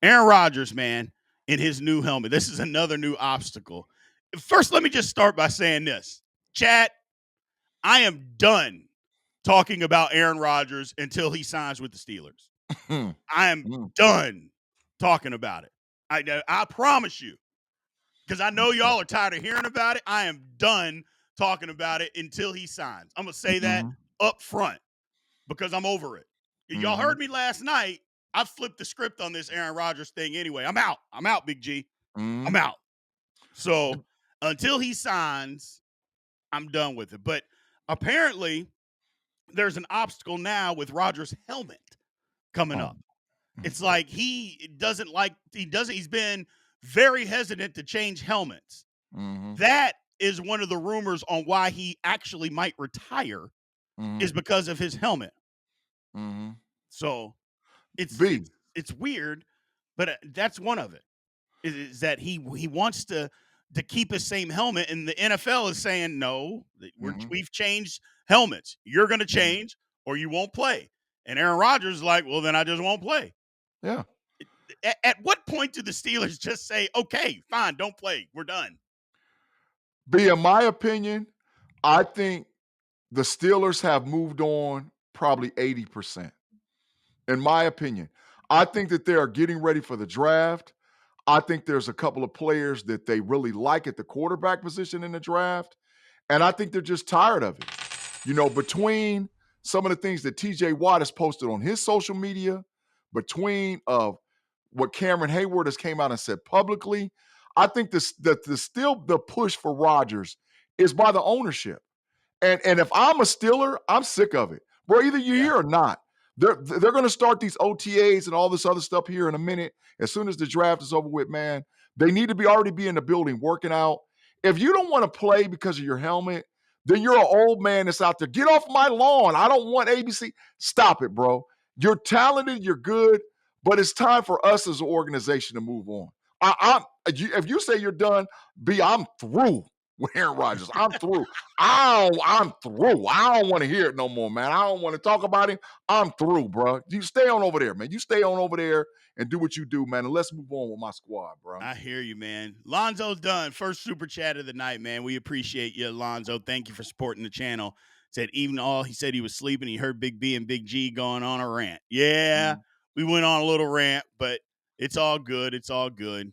Aaron Rodgers, man, in his new helmet. This is another new obstacle. First, let me just start by saying this. Chat, I am done talking about Aaron Rodgers until he signs with the Steelers. Mm, I am mm, done talking about it. I promise you, because I know okay. y'all are tired of hearing about it. I am done talking about it until he signs. I'm going to say that Mhm, up front because I'm over it. Y'all mhm, heard me last night. I flipped the script on this Aaron Rodgers thing anyway. I'm out. I'm out, Big G. I'm mhm. out. So until he signs, I'm done with it. But apparently, there's an obstacle now with Rodgers' helmet coming Oh, up. It's like he's been very hesitant to change helmets. mhm, That is one of the rumors on why he actually might retire is mhm, because of his helmet. mhm. So it's B. it's it's weird, but that's one of it. Is that he wants to keep his same helmet, and the NFL is saying no. Mhm, We've changed helmets. You're going to mhm. change, or you won't play. And Aaron Rodgers is like, well, then I just won't play. Yeah. At what point do the Steelers just say, okay, fine, don't play, we're done? B, in my opinion, I think the Steelers have moved on probably 80%. In my opinion, I think that they are getting ready for the draft. I think there's a couple of players that they really like at the quarterback position in the draft. And I think they're just tired of it. Between some of the things that TJ Watt has posted on his social media, between what Cameron Hayward has came out and said publicly, I think still the push for Rodgers is by the ownership. And if I'm a Steeler, I'm sick of it. Bro, either you're Yeah. here or not. They're going to start these OTAs and all this other stuff here in a minute. As soon as the draft is over with, man, they need to already be in the building working out. If you don't want to play because of your helmet, then you're an old man that's out there. Get off my lawn. I don't want ABC. Stop it, bro. You're talented. You're good. But it's time for us as an organization to move on. If you say you're done, I'm through with Aaron Rodgers. I'm through. I'm through. I don't want to hear it no more, man. I don't want to talk about him. I'm through, bro. You stay on over there, man. You stay on over there and do what you do, man. And let's move on with my squad, bro. I hear you, man. Lonzo's done. First super chat of the night, man. We appreciate you, Lonzo. Thank you for supporting the channel. Said even all he said he was sleeping. He heard Big B and Big G going on a rant. Yeah, Mm-hmm. we went on a little rant, but it's all good. It's all good.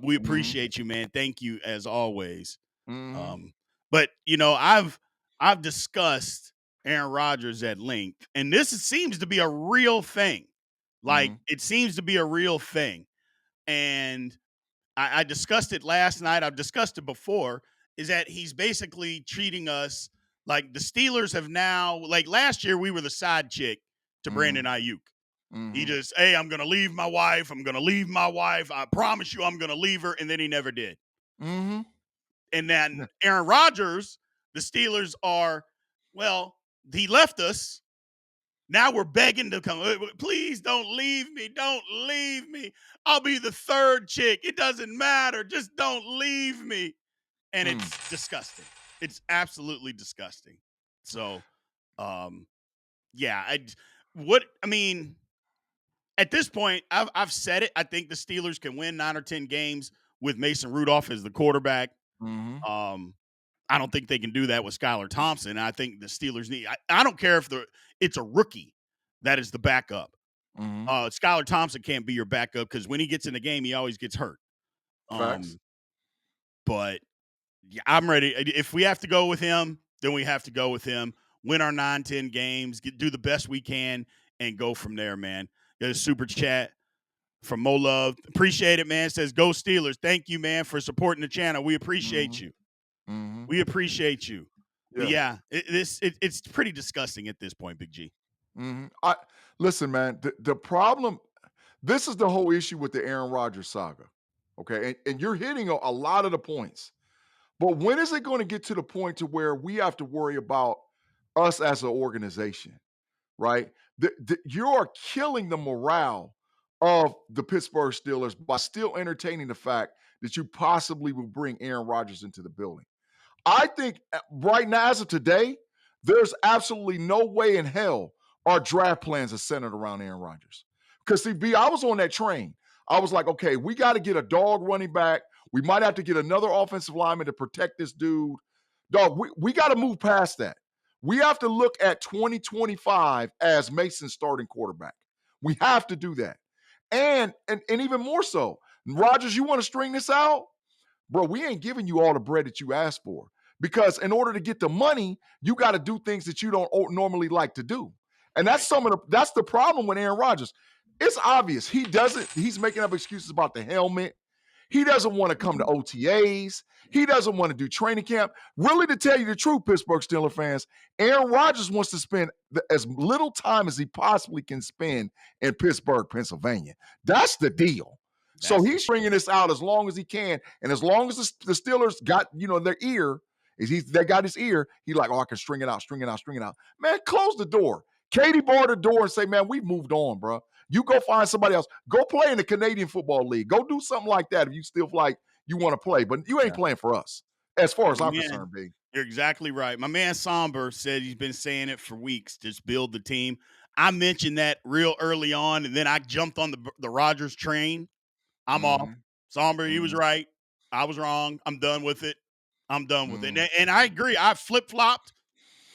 We Mm-hmm. appreciate you, man. Thank you as always. Mm-hmm. But I've discussed Aaron Rodgers at length, and this seems to be a real thing. Like Mm-hmm. it seems to be a real thing, and I discussed it last night. I've discussed it before. Is that he's basically treating us like the Steelers have now. Like last year, we were the side chick to Brandon Ayuk. He Mm-hmm. just, hey, I'm gonna leave my wife. I'm gonna leave my wife. I promise you, I'm gonna leave her, and then he never did. Mm-hmm. And then Aaron Rodgers, the Steelers are, well, he left us. Now we're begging to come. Please don't leave me. Don't leave me. I'll be the third chick. It doesn't matter. Just don't leave me. And Mm. it's disgusting. It's absolutely disgusting. So, um, yeah, I mean, at this point, I've said it. I think the Steelers can win 9 or 10 games with Mason Rudolph as the quarterback. Mm-hmm. Um, I don't think they can do that with Skylar Thompson. I think the Steelers need. I don't care if it's a rookie that is the backup. Mm-hmm. Skylar Thompson can't be your backup because when he gets in the game, he always gets hurt. Facts. But yeah, I'm ready. If we have to go with him, then we have to go with him. Win our 9, 10 games, do the best we can, and go from there, man. Got a super chat from Mo Love. Appreciate it, man. Says, go Steelers. Thank you, man, for supporting the channel. We appreciate Mm-hmm. you. Mm-hmm. We appreciate you. But Yeah. yeah, it's pretty disgusting at this point, Big G. Mm-hmm. Listen, man. The problem. This is the whole issue with the Aaron Rodgers saga. Okay, and you're hitting a lot of the points. But when is it going to get to the point to where we have to worry about us as an organization, right? You are killing the morale of the Pittsburgh Steelers by still entertaining the fact that you possibly will bring Aaron Rodgers into the building. I think right now, as of today, there's absolutely no way in hell our draft plans are centered around Aaron Rodgers. Because see, B, I was on that train. I was like, okay, we got to get a dog running back. We might have to get another offensive lineman to protect this dude. Dog, we got to move past that. We have to look at 2025 as Mason's starting quarterback. We have to do that. And even more so, Rogers, you want to string this out? Bro, we ain't giving you all the bread that you asked for. Because in order to get the money, you got to do things that you don't normally like to do. And Right. that's the problem with Aaron Rodgers. It's obvious he's making up excuses about the helmet. He doesn't want to come to OTAs. He doesn't want to do training camp. Really, to tell you the truth, Pittsburgh Steelers fans, Aaron Rodgers wants to spend as little time as he possibly can spend in Pittsburgh, Pennsylvania. That's the deal. So That's the he's stringing this out as long as he can, and as long as the Steelers got their ear, they got his ear. He like, oh, I can string it out, string it out, string it out. Man, close the door. Katie bar the door and say, man, we've moved on, bro. You go find somebody else. Go play in the Canadian Football League. Go do something like that if you still feel like you want to play. But you ain't Yeah. playing for us, as far Yeah, as my I'm man, concerned, B. you're exactly right. My man Somber said he's been saying it for weeks. Just build the team. I mentioned that real early on, and then I jumped on the Rogers train. I'm off. Mm-hmm. Somber, he was Mm-hmm. right. I was wrong. I'm done with it. I'm done with it. Mm-hmm. And I agree. I flip flopped.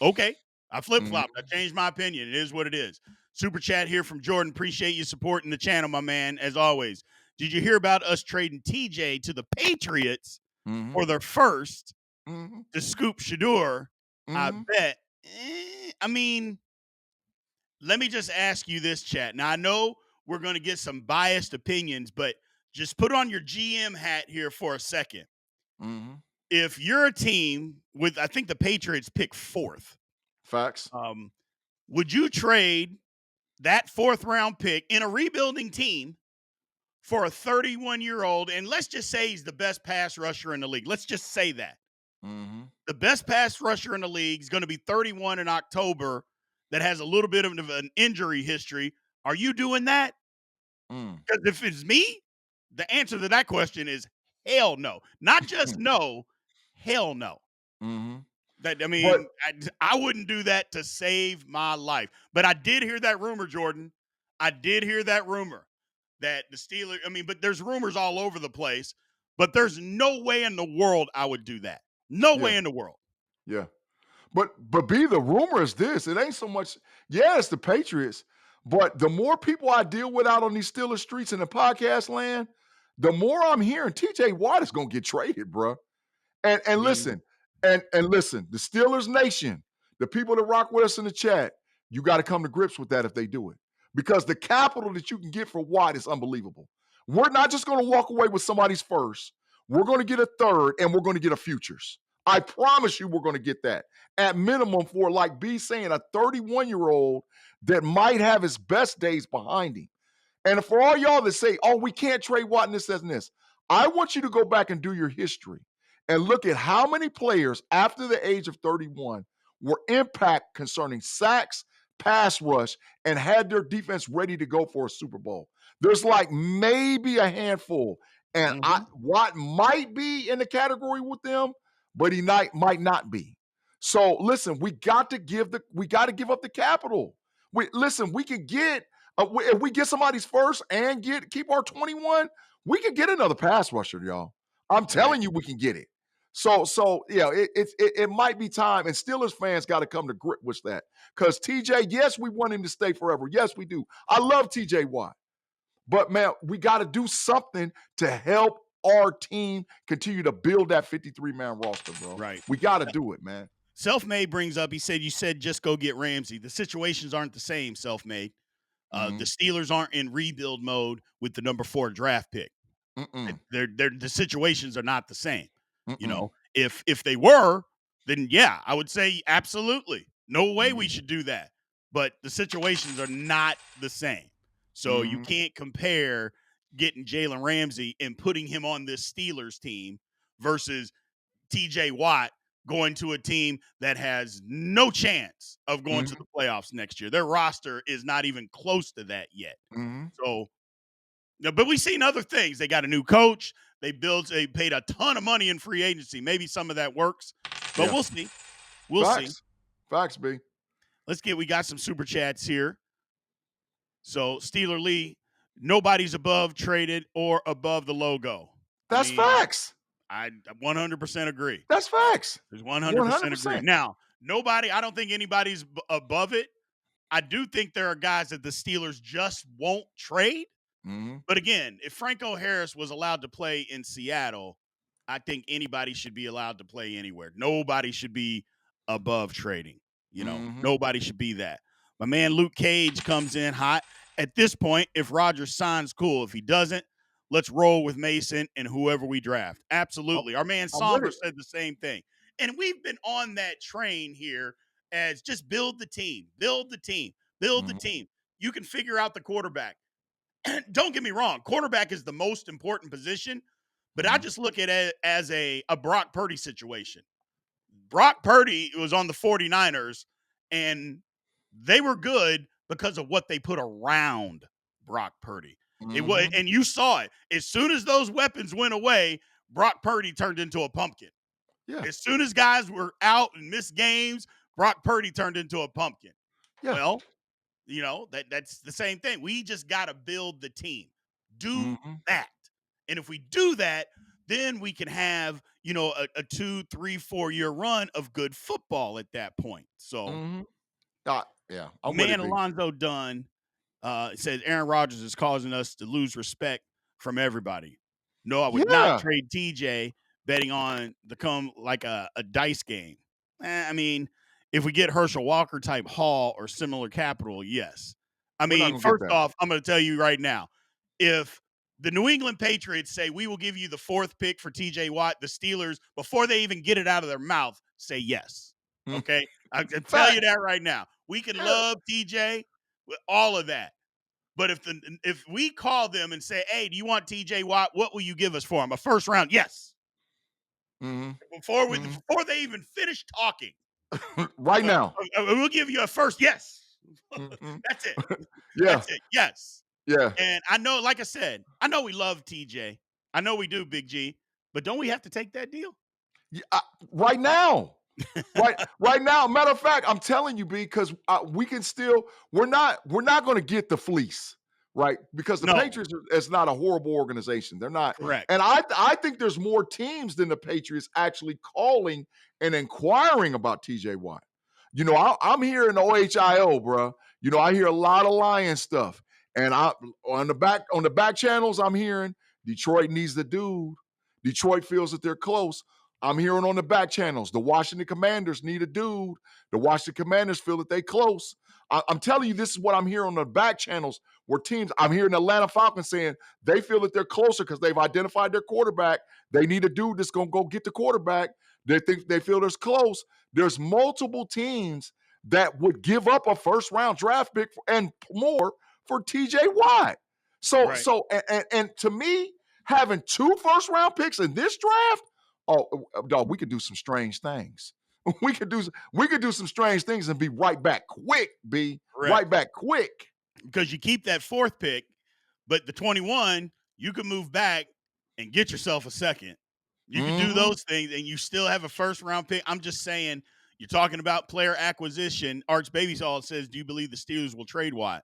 Okay. I flip flopped. I Mm-hmm. changed my opinion. It is what it is. Super chat here from Jordan. Appreciate you supporting the channel, my man, as always. Did you hear about us trading TJ to the Patriots Mm-hmm. for their first Mm-hmm. to scoop Shador? I Mm-hmm. bet. I mean, let me just ask you this, chat. Now, I know we're going to get some biased opinions, but just put on your GM hat here for a second. Mm-hmm. If you're a team with, I think the Patriots pick fourth, Facts. um, would you trade that fourth round pick in a rebuilding team for a 31-year-old? And let's just say he's the best pass rusher in the league. Let's just say that. Mm-hmm. The best pass rusher in the league is going to be 31 in October that has a little bit of an injury history. Are you doing that? Mm. Because if it's me, the answer to that question is hell no. Not just no, hell no. Mm-hmm. That I But mean, I wouldn't do that to save my life. But I did hear that rumor, Jordan. I did hear that rumor that the Steelers. I mean, but there's rumors all over the place. But there's no way in the world I would do that. No yeah, way in the world. yeah. But B, the rumor is this. It ain't so much, yeah, it's the Patriots. But the more people I deal with out on these Steelers streets in the podcast land, the more I'm hearing TJ Watt is gonna get traded, bro. And I and mean, listen, and listen, the Steelers Nation, the people that rock with us in the chat, you got to come to grips with that if they do it. Because the capital that you can get for Watt is unbelievable. We're not just going to walk away with somebody's first. We're going to get a third and we're going to get a futures. I promise you we're going to get that. At minimum for, like B saying, a 31-year-old that might have his best days behind him. And for all y'all that say, oh, we can't trade Watt and this, and this, I want you to go back and do your history and look at how many players after the age of 31 were impact concerning sacks, pass rush, and had their defense ready to go for a Super Bowl. There's like maybe a handful. And mhm. Watt might be in the category with them, but he might not be. So listen, we got to give up the capital. We can get if we get somebody's first and keep our 21, we can get another pass rusher, y'all. I'm Right. telling you, we can get it. So yeah, it might be time, and Steelers fans got to come to grip with that. Because TJ, yes, we want him to stay forever. Yes, we do. I love TJ Watt, but man, we got to do something to help our team continue to build that 53-man roster, bro. Right. We got to do it, man. Self-made brings up. He said, "You said just go get Ramsey. The situations aren't the same." Self-made. The Mm-hmm. Steelers aren't in rebuild mode with the number 4 draft pick. Mm-mm. They're the situations are not the same. You Mm-mm. know, if they were, then yeah, I would say absolutely. No way we Mm-hmm. should do that. But the situations are not the same. So you Mm-hmm. can't compare getting Jalen Ramsey and putting him on this Steelers team versus TJ Watt going to a team that has no chance of going to Mm-hmm. the playoffs next year. Their roster is not even close to that yet. Mm-hmm. So, no, but we've seen other things. They got a new coach. They paid a ton of money in free agency. Maybe some of that works, but Yeah. we'll see. We'll see. Facts. Facts, B. We got some super chats here. So Steeler Lee, nobody's above traded or above the logo. I That's mean, facts. I 100% agree. That's facts. There's 100% agree. 100%. Now, nobody, I don't think anybody's above it. I do think there are guys that the Steelers just won't trade. Mhm. But again, if Franco Harris was allowed to play in Seattle, I think anybody should be allowed to play anywhere. Nobody should be above trading. Mhm. Nobody should be that. My man Luke Cage comes in hot. At this point, if Rodgers signs, cool. If he doesn't, let's roll with Mason and whoever we draft. Oh, Absolutely. Our man I'm with Somber it. said the same thing. And we've been on that train here as just build the team, build the team, build the Mhm. team. You can figure out the quarterback. Don't get me wrong, quarterback is the most important position, but I Mhm. just look at it as a Brock Purdy situation. Brock Purdy was on the 49ers, and they were good because of what they put around Brock Purdy. It was, Mhm. and you saw it. As soon as those weapons went away, Brock Purdy turned into a pumpkin. Yeah. As soon as guys were out and missed games, Brock Purdy turned into a pumpkin. Yeah. Well, that's the same thing. We just got to build the team. Do Mhm. that. And if we do that, then we can have, a 2, 3, 4 year run of good football at that point. So, Mhm. Yeah, my I'm with it, man B. Alonzo Dunn says Aaron Rodgers is causing us to lose respect from everybody. No, I would not Yeah. trade TJ betting on the come like a dice game. I mean, if we get Herschel Walker type haul or similar capital, yes. I We're not mean, gonna get first that. off, I'm going to tell you right now, if the New England Patriots say we will give you the fourth pick for TJ Watt, the Steelers, before they even get it out of their mouth, say yes. Mm. Okay. I can tell you Facts. that right now. We can Yeah. love TJ with all of that. But if we call them and say, "Hey, do you want TJ Watt? What will you give us for him? A first round?" Yes. Mhm. Mhm. Before they even finish talking, Right now. we'll give you a first. Yes. Mhm. That's it. Yeah. That's it. Yes. Yeah. And I know, like I said, I know we love TJ. I know we do, Big G. But don't we have to take that deal? Yeah, right now. Right now. Matter of fact, I'm telling you, because we can still. We're not going to get the fleece, right? Because the No. Patriots is not a horrible organization. They're not, Correct. and I think there's more teams than the Patriots actually calling and inquiring about T.J. Watt. I'm here in the OHIO, bro. I hear a lot of Lion stuff, and I on the back channels, I'm hearing Detroit needs the dude. Detroit feels that they're close. I'm hearing on the back channels, the Washington Commanders need a dude. The Washington Commanders feel that they close. I'm telling you, this is what I'm hearing on the back channels where teams, I'm hearing Atlanta Falcons saying they feel that they're closer because they've identified their quarterback. They need a dude that's going to go get the quarterback. They feel there's close. There's multiple teams that would give up a first round draft pick and more for TJ Watt. So, Right. so and to me, having two first round picks in this draft, oh, dog, we could do some strange things. We could do some strange things and be right back quick, B. Correct. Right back quick. Because you keep that fourth pick, but the 21, you can move back and get yourself a second. You can do Mm-hmm. those things and you still have a first round pick. I'm just saying, you're talking about player acquisition. Arch Babysaw says, "Do you believe the Steelers will trade Watt?"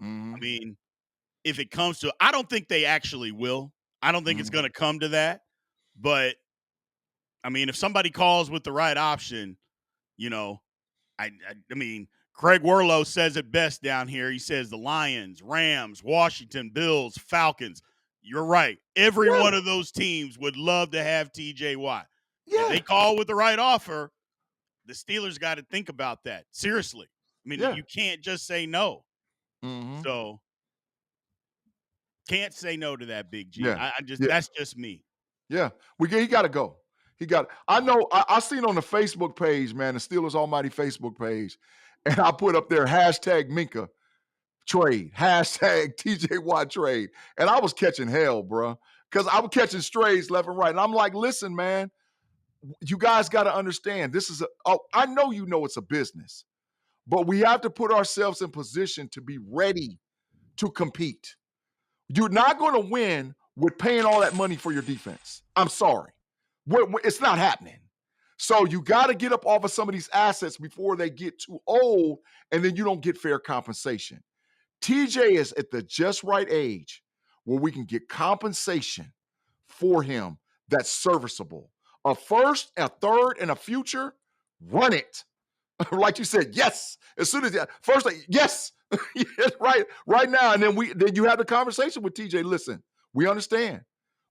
I Mm-hmm. mean, if it comes to, I don't think they actually will. I don't think it's Mm-hmm. going to come to that. But I mean, if somebody calls with the right option, you know, I mean, Craig Werlow says it best down here. He says the Lions, Rams, Washington, Bills, Falcons. You're right. Every Yeah. one of those teams would love to have TJ Watt. If Yeah. they call with the right offer, the Steelers got to think about that. Seriously. I mean, Yeah. you can't just say no. Mm-hmm. So can't say no to that, Big G. Yeah. I just Yeah. that's just me. Yeah. He got to go. He got. I know. I seen on the Facebook page, man, the Steelers Almighty Facebook page, and I put up there hashtag Minka trade, hashtag TJ Watt trade. And I was catching hell, bro, because I was catching strays left and right. And I'm like, listen, man, you guys got to understand this is I know you know it's a business, but we have to put ourselves in position to be ready to compete. You're not going to win with paying all that money for your defense. I'm sorry. It's not happening. So you got to get up off of some of these assets before they get too old, and then you don't get fair compensation. TJ is at the just right age where we can get compensation for him that's serviceable. A first, a third, and a future, run it. Like you said, yes. As soon as first, like, yes, yes, right now, and then you have the conversation with TJ. Listen, we understand,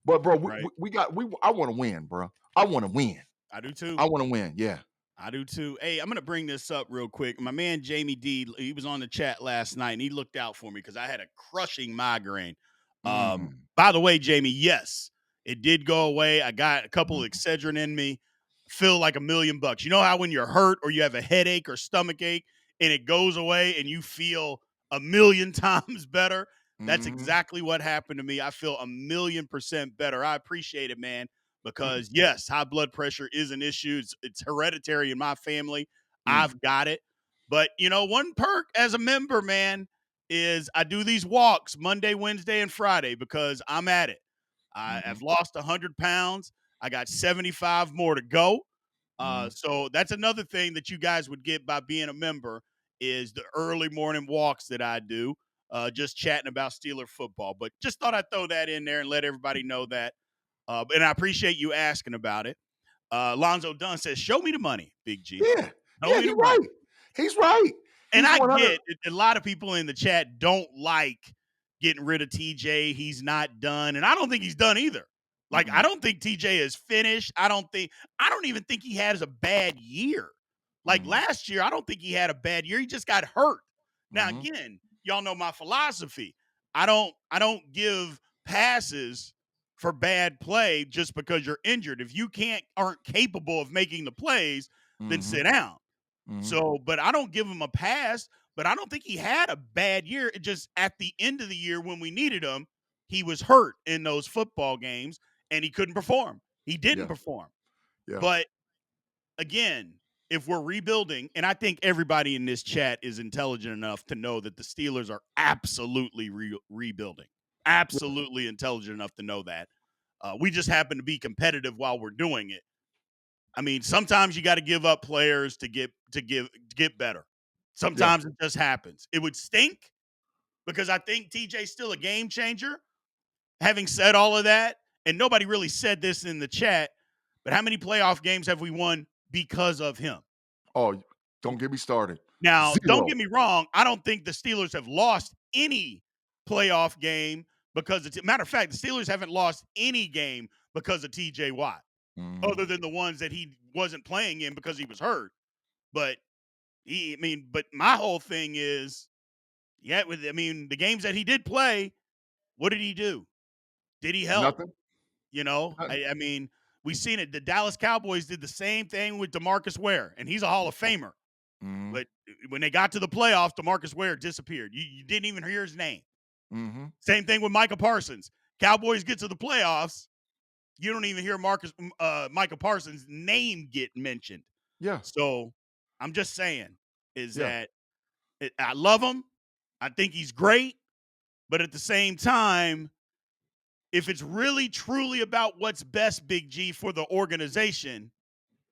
but bro, Right. we got we. I want to win, bro. I want to win. I do too. I want to win. Yeah. I do too. Hey, I'm gonna bring this up real quick. My man Jamie D, he was on the chat last night and he looked out for me because I had a crushing migraine. Mm, By the way, Jamie, yes, it did go away. I got a couple of mm, Excedrin in me. Feel like $1,000,000. You know how when you're hurt or you have a headache or stomach ache and it goes away and you feel a million times better? That's mm, exactly what happened to me. I feel 1,000,000% better. I appreciate it, man, because yes, high blood pressure is an issue. It's hereditary in my family. mm, I've got it. But one perk as a member, man, is I do these walks Monday, Wednesday, and Friday because I'm at it. I mm, have lost 100 pounds. I got 75 more to go. mm. So that's another thing that you guys would get by being a member is the early morning walks that I do, just chatting about Steeler football. But just thought I'd throw that in there and let everybody know that. And I appreciate you asking about it. Lonzo Dunn says, "Show me the money, Big G. Yeah, Show yeah, me he's the money." right. He's right. And He's I 100. get a lot of people in the chat don't like getting rid of TJ. He's not done. And I don't think he's done either. Like, I Mm-mm, don't think TJ is finished. I don't even think he has a bad year. Like mm, last year, I don't think he had a bad year. He just got hurt. Now, mm, again, y'all know my philosophy. I don't give passes for bad play just because you're injured. If you aren't capable of making the plays, then mm, sit down. mm, So, but I don't give him a pass, but I don't think he had a bad year. It just at the end of the year when we needed him, he was hurt in those football games and he couldn't perform. He didn't yeah, perform. yeah, But again, if we're rebuilding, and I think everybody in this chat is intelligent enough to know that the Steelers are absolutely rebuilding, yeah, absolutely intelligent enough to know that. We just happen to be competitive while we're doing it. I mean, sometimes you got to give up players to get better. yeah. Sometimes it just happens. It would stink because I think TJ's still a game changer. Having said all of that, and nobody really said this in the chat, but how many playoff games have we won because of him? Oh, don't get me started. Now, don't Zero. get me wrong. I don't think the Steelers have lost any playoff game because it's matter of fact, the Steelers haven't lost any game because of TJ Watt, Mhm, other than the ones that he wasn't playing in because he was hurt. But but my whole thing is, yeah, the games that he did play, what did he do? Did he help? nothing, You know, nothing. we've seen it. The Dallas Cowboys did the same thing with DeMarcus Ware, and he's a Hall of Famer. Mhm, But when they got to the playoffs, DeMarcus Ware disappeared. You didn't even hear his name. mhm. Same thing with Micah Parsons. Cowboys get to the playoffs, you don't even hear Micah Parsons' name get mentioned. Yeah, So I'm just saying is yeah, that I love him. I think he's great. But at the same time, if it's really truly about what's best, Big G, for the organization,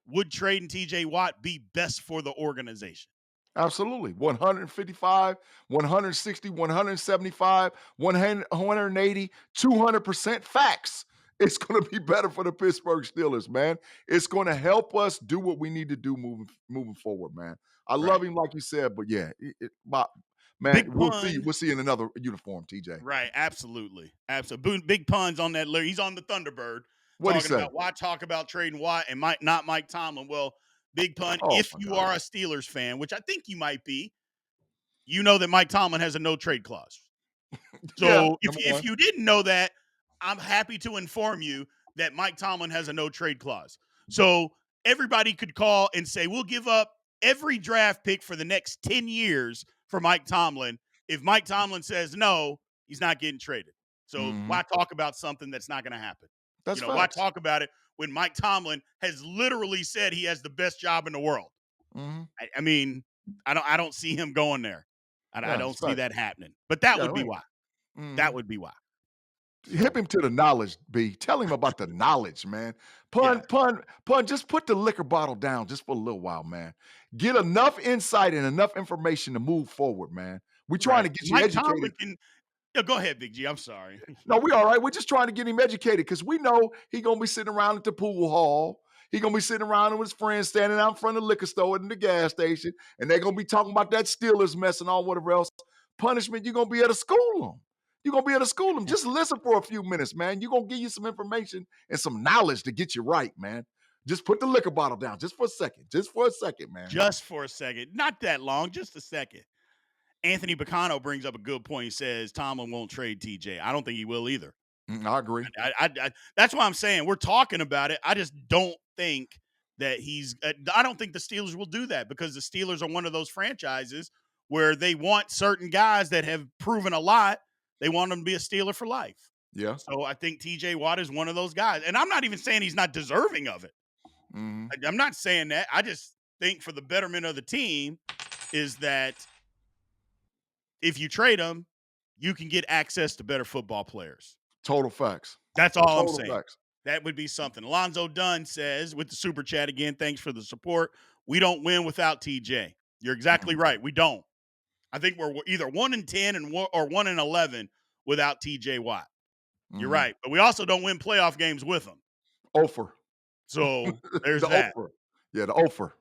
would trading TJ Watt be best for the organization? absolutely. 155, 160, 175, 180, 200% facts. It's going to be better for the Pittsburgh Steelers, man. It's going to help us do what we need to do moving forward, man. I love Right. him, like you said, but yeah, man, Big we'll see. pun. We'll see you in another uniform, TJ. Right. Absolutely. Absolutely. Big puns on that. He's on the Thunderbird What'd he talking say? about why talk about trading Watt and not Mike Tomlin. Well, big pun. Oh If my you God. are a Steelers fan, which I think you might be, you know that Mike Tomlin has a no trade clause. Yeah, So if number if one. you didn't know that, I'm happy to inform you that Mike Tomlin has a no trade clause. So everybody could call and say, we'll give up every draft pick for the next 10 years for Mike Tomlin. If Mike Tomlin says no, he's not getting traded. So Mhm. why talk about something that's not going to happen? That's Why facts. talk about it when Mike Tomlin has literally said he has the best job in the world? Mhm. I mean, I don't see him going there. I Yeah, it's don't see facts. that happening. But that Yeah, would be right. why. That Mhm. would be why. Hip So, him to the knowledge, B. Tell him about the knowledge, man. yeah, Pun, just put the liquor bottle down just for a little while, man. Get enough insight and enough information to move forward, man. We trying Right. to get you Mike Tomlin educated. can yeah, go ahead, Big G. I'm sorry. No, we all right. We're just trying to get him educated because we know he gonna be sitting around at the pool hall. He gonna be sitting around with his friends, standing out in front of the liquor store and the gas station, and they're gonna be talking about that Steelers mess and all whatever else. Punishment, you're gonna be able to school them. You're gonna be able to school them. Just listen for a few minutes, man. You're gonna give you some information and some knowledge to get you right, man. Just put the liquor bottle down just for a second. Just for a second, man. Just for a second. Not that long, just a second. Anthony Bacano brings up a good point. He says Tomlin won't trade TJ. I don't think he will either. I agree. That's why I'm saying we're talking about it. I just don't think that I don't think the Steelers will do that because the Steelers are one of those franchises where they want certain guys that have proven a lot. They want them to be a Steeler for life. Yeah. So I think TJ Watt is one of those guys. And I'm not even saying he's not deserving of it. Hmm. I'm not saying that. I just think for the betterment of the team is that if you trade him, you can get access to better football players. Total facts. That's all I'm Total saying. facts. That would be something. Alonzo Dunn says with the super chat again, thanks for the support. We don't win without TJ. You're exactly Mhm. right. We don't. I think we're either 1-10 or 1-11 without TJ Watt. You're Mhm. right. But we also don't win playoff games with him. Offer. So there's The that. offer. Yeah, the offer.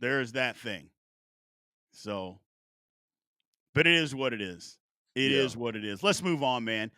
There's that thing. So, but it is what it is. It Yeah. is what it is. Let's move on, man.